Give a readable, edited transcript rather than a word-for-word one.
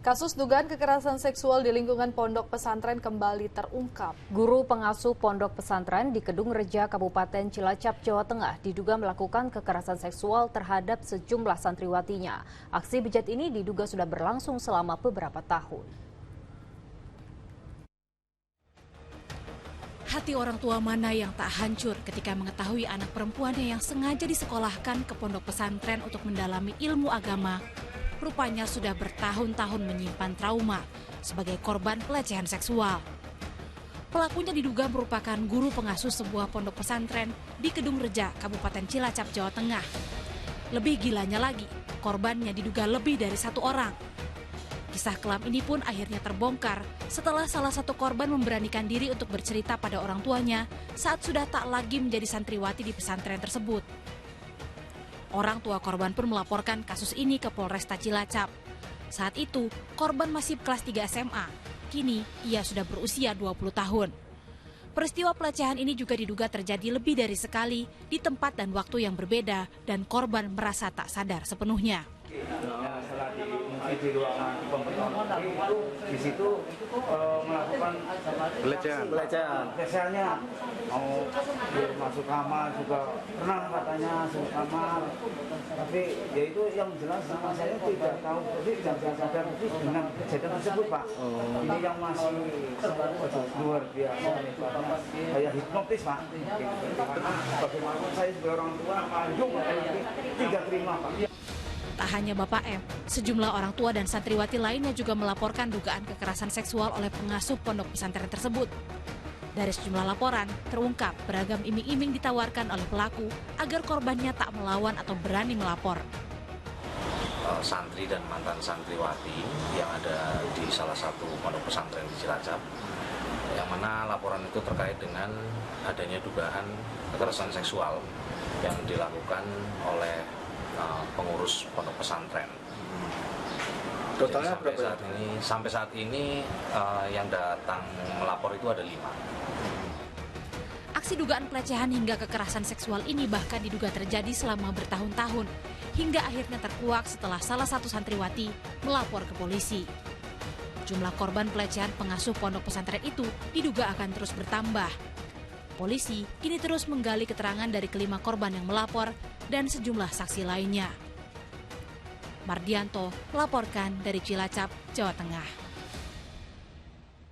Kasus dugaan kekerasan seksual di lingkungan pondok pesantren kembali terungkap. Guru pengasuh pondok pesantren di Kedung Reja, Kabupaten Cilacap, Jawa Tengah diduga melakukan kekerasan seksual terhadap sejumlah santriwatinya. Aksi bejat ini diduga sudah berlangsung selama beberapa tahun. Hati orang tua mana yang tak hancur ketika mengetahui anak perempuannya yang sengaja disekolahkan ke pondok pesantren untuk mendalami ilmu agama, rupanya sudah bertahun-tahun menyimpan trauma sebagai korban pelecehan seksual. Pelakunya diduga merupakan guru pengasuh sebuah pondok pesantren di Kedung Reja, Kabupaten Cilacap, Jawa Tengah. Lebih gilanya lagi, korbannya diduga lebih dari satu orang. Kisah kelam ini pun akhirnya terbongkar setelah salah satu korban memberanikan diri untuk bercerita pada orang tuanya saat sudah tak lagi menjadi santriwati di pesantren tersebut. Orang tua korban pun melaporkan kasus ini ke Polresta Cilacap. Saat itu, korban masih kelas 3 SMA. Kini, ia sudah berusia 20 tahun. Peristiwa pelecehan ini juga diduga terjadi lebih dari sekali di tempat dan waktu yang berbeda dan korban merasa tak sadar sepenuhnya. Setelah di ruangan pemberitahuan itu di situ melakukan pelecehan. Biasanya mau masuk kamar juga pernah katanya masuk kamar, tapi ya itu yang jelas sama saya tidak tahu, jadi tidak sadar dengan kejadian tersebut, Pak. Ini yang masih luar biasa, kayak hipnotis, Pak. Bagaimana saya sebagai orang tua maju tidak terima, Pak. Tak hanya Bapak M, sejumlah orang tua dan santriwati lainnya juga melaporkan dugaan kekerasan seksual oleh pengasuh pondok pesantren tersebut. Dari sejumlah laporan, terungkap beragam iming-iming ditawarkan oleh pelaku agar korbannya tak melawan atau berani melapor. Santri dan mantan santriwati yang ada di salah satu pondok pesantren di Cilacap, yang mana laporan itu terkait dengan adanya dugaan kekerasan seksual yang dilakukan oleh pengurus pondok pesantren. Totalnya berapa? Sampai saat ini yang datang melapor itu ada 5. Aksi dugaan pelecehan hingga kekerasan seksual ini bahkan diduga terjadi selama bertahun-tahun, hingga akhirnya terkuak setelah salah satu santriwati melapor ke polisi. Jumlah korban pelecehan pengasuh pondok pesantren itu diduga akan terus bertambah. Polisi kini terus menggali keterangan dari kelima korban yang melapor dan sejumlah saksi lainnya. Mardianto melaporkan dari Cilacap, Jawa Tengah.